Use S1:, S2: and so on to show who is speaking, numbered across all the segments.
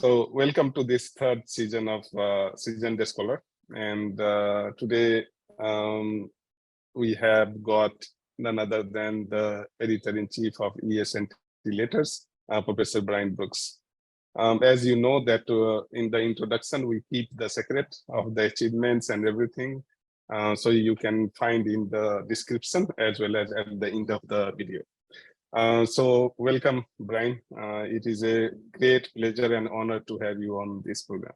S1: So welcome to this third season of Season Day Scholar. And today we have got none other than the editor-in-chief of ESNT Letters, Professor Bryan Brooks. As you know that in the introduction, we keep the secret of the achievements and everything. So you can find in the description as well as at the end of the video. So welcome, Bryan. It is a great pleasure and honor to have you on this program.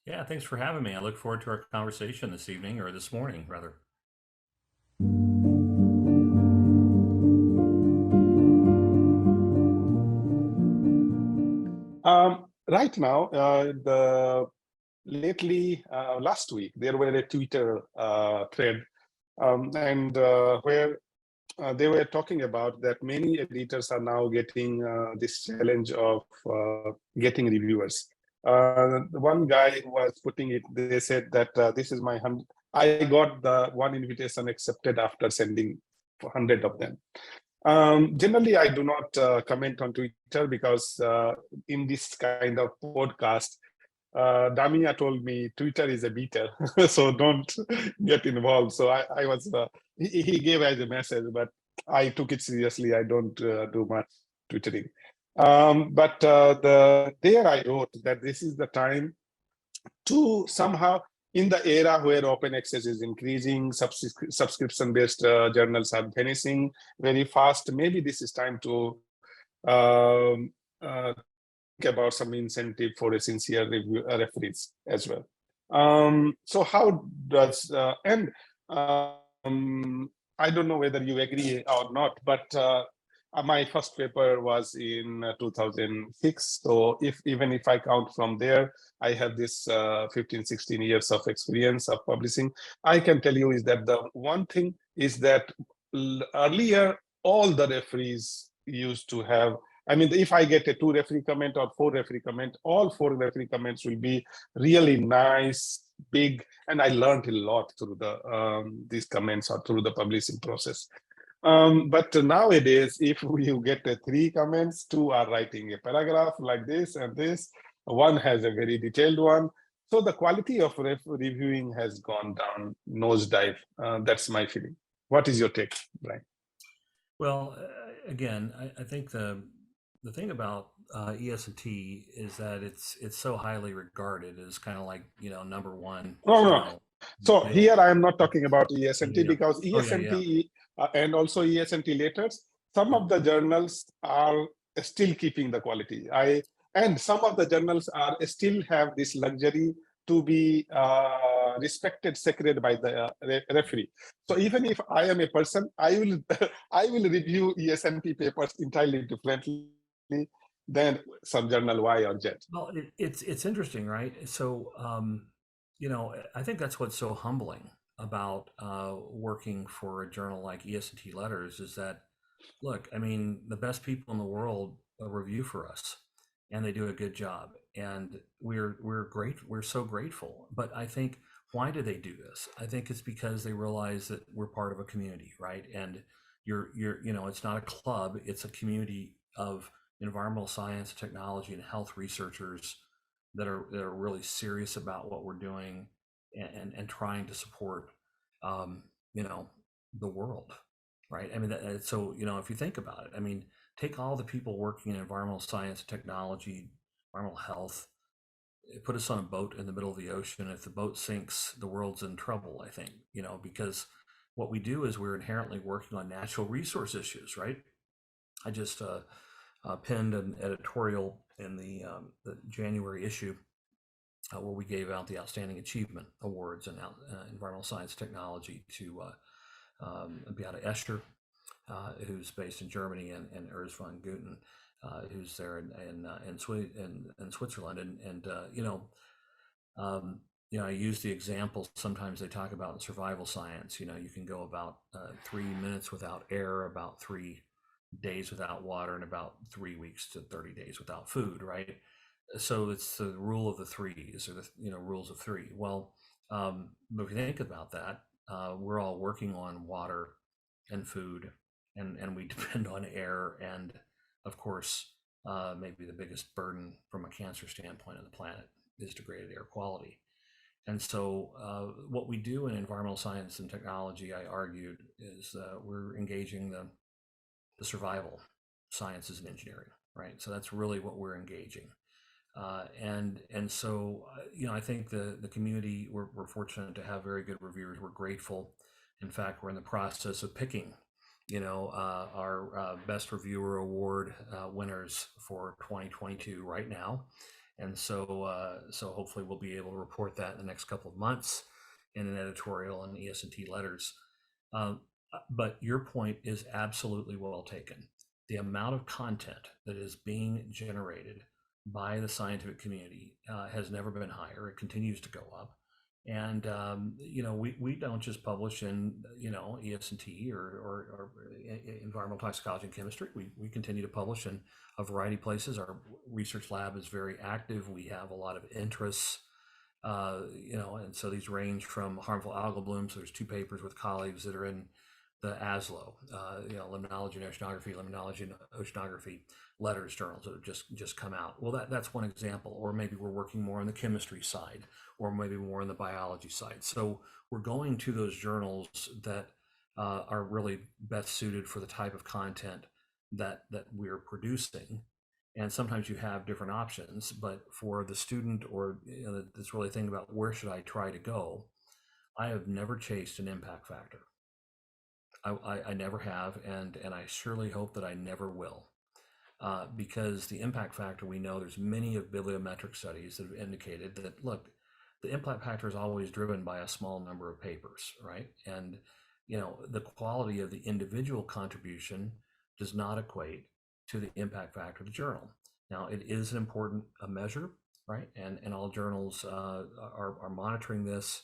S2: Yeah, thanks for having me. I look forward to our conversation this evening, or this morning, rather.
S1: Right now, last week, there were a Twitter thread where they were talking about that many editors are now getting this challenge of getting reviewers. One guy was putting it, they said that this is my 100, I got the one invitation accepted after sending 100 of them. Generally, I do not comment on Twitter because in this kind of podcast, Damia told me Twitter is a beta, so don't get involved. So I was, he gave as a message, but I took it seriously. I don't do much twittering. But there I wrote that this is the time to somehow, in the era where open access is increasing, subscription-based journals are vanishing very fast, maybe this is time to think about some incentive for a sincere referees as well. So how does, I don't know whether you agree or not, but my first paper was in 2006. So even if I count from there, I have this 15, 16 years of experience of publishing. I can tell you is that the one thing is that earlier, all the referees used to have, I mean, if I get a 2 referee comment or 4 referee comment, all 4 referee comments will be really nice, big, and I learned a lot through the these comments or through the publishing process. But nowadays, if you get 3 comments, 2 are writing a paragraph like this and this, one has a very detailed one. So the quality of reviewing has gone down nosedive. That's my feeling. What is your take, Bryan?
S2: Well, again, I think the thing about ESNT is that it's so highly regarded as kind of like, number one.
S1: No. So here I am not talking about ESNT because ESNT and also ESNT letters, some of the journals are still keeping the quality. And some of the journals are still have this luxury to be respected sacred by the referee. So even if I am a person, I will I will review ESNT papers entirely differently than some journal Y or Z.
S2: Well, it's interesting, right? So I think that's what's so humbling about working for a journal like ESNT Letters is that, look, I mean, the best people in the world review for us, and they do a good job, and we're great. We're so grateful. But I think, why do they do this? I think it's because they realize that we're part of a community, right? And you're it's not a club; it's a community of environmental science, technology, and health researchers that are really serious about what we're doing and trying to support the world, right? I mean, so if you think about it, I mean, take all the people working in environmental science, technology, environmental health, put us on a boat in the middle of the ocean. If the boat sinks, the world's in trouble, I think, because what we do is we're inherently working on natural resource issues, right? I just penned an editorial in the January issue where we gave out the Outstanding Achievement Awards in environmental science technology to Beate Escher, who's based in Germany, and Erskine, who's there in Switzerland, I use the example sometimes they talk about in survival science. You can go about 3 minutes without air, about 3 days without water, and about 3 weeks to 30 days without food, right? So it's the rule of the threes, or the rules of 3. Well, but if you think about that, we're all working on water and food, and we depend on air and, of course, maybe the biggest burden from a cancer standpoint on the planet is degraded air quality. And so what we do in environmental science and technology, I argued, is we're engaging the survival sciences and engineering, right? So that's really what we're engaging. And so, I think the community, we're fortunate to have very good reviewers. We're grateful. In fact, we're in the process of picking, our best reviewer award winners for 2022 right now. And so, so hopefully we'll be able to report that in the next couple of months in an editorial and ES&T letters. But your point is absolutely well taken. The amount of content that is being generated by the scientific community has never been higher. It continues to go up. And, we don't just publish in, ES&T or environmental toxicology and chemistry. We continue to publish in a variety of places. Our research lab is very active. We have a lot of interests, and so these range from harmful algal blooms. There's 2 papers with colleagues that are in the ASLO, limnology and oceanography letters journals that have just come out. Well, that's one example. Or maybe we're working more on the chemistry side, or maybe more on the biology side. So we're going to those journals that are really best suited for the type of content that we're producing. And sometimes you have different options, but for the student or that's really thinking about where should I try to go, I have never chased an impact factor. I never have, and I surely hope that I never will, because the impact factor, we know there's many of bibliometric studies that have indicated that, look, the impact factor is always driven by a small number of papers, right? And the quality of the individual contribution does not equate to the impact factor of the journal. Now, it is an important measure, right? And all journals are monitoring this.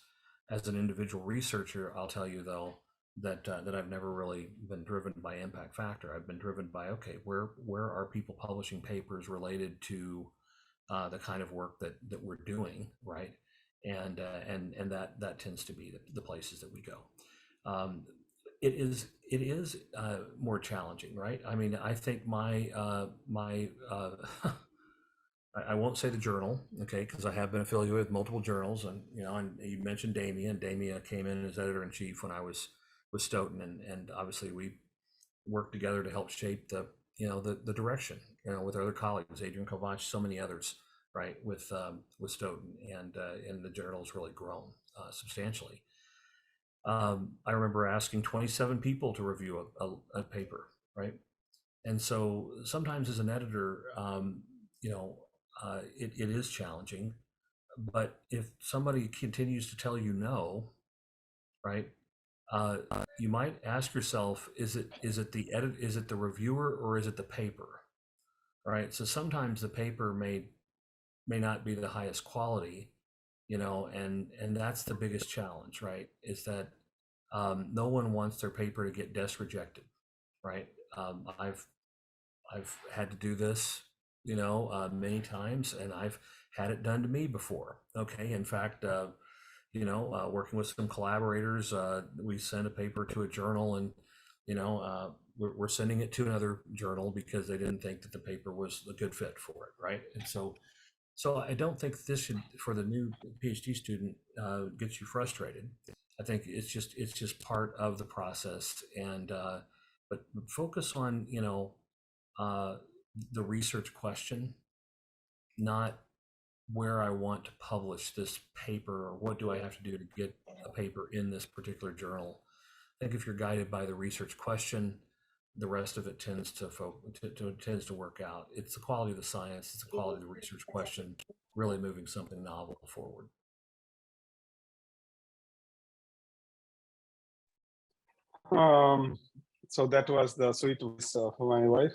S2: As an individual researcher, I'll tell you though, that I've never really been driven by impact factor. I've been driven by, okay, where are people publishing papers related to the kind of work that we're doing, right? And that tends to be the places that we go. It is more challenging, right? I mean, I think my I won't say the journal, okay, because I have been affiliated with multiple journals, and and you mentioned Damia, and Damia came in as editor-in-chief when I was with Stoughton, and obviously we worked together to help shape the the direction, with other colleagues, Adrian Kovac, so many others, right, with Stoughton, and the journal's really grown substantially. I remember asking 27 people to review a paper, right? And so sometimes as an editor, it is challenging, but if somebody continues to tell you no, right, you might ask yourself, is it the reviewer, or is it the paper, right? So sometimes the paper may not be the highest quality, and that's the biggest challenge, right? Is that no one wants their paper to get desk rejected, right? I've had to do this, many times, and I've had it done to me before. Okay, in fact, working with some collaborators, we sent a paper to a journal, and we're sending it to another journal because they didn't think that the paper was a good fit for it, right? And so I don't think this should, for the new PhD student, get you frustrated. I think it's just part of the process, and but focus on the research question, not where I want to publish this paper, or what do I have to do to get a paper in this particular journal. I think if you're guided by the research question, the rest of it tends to work out. It's the quality of the science, it's the quality of the research question, really moving something novel forward.
S1: So that was the sweet voice of my wife.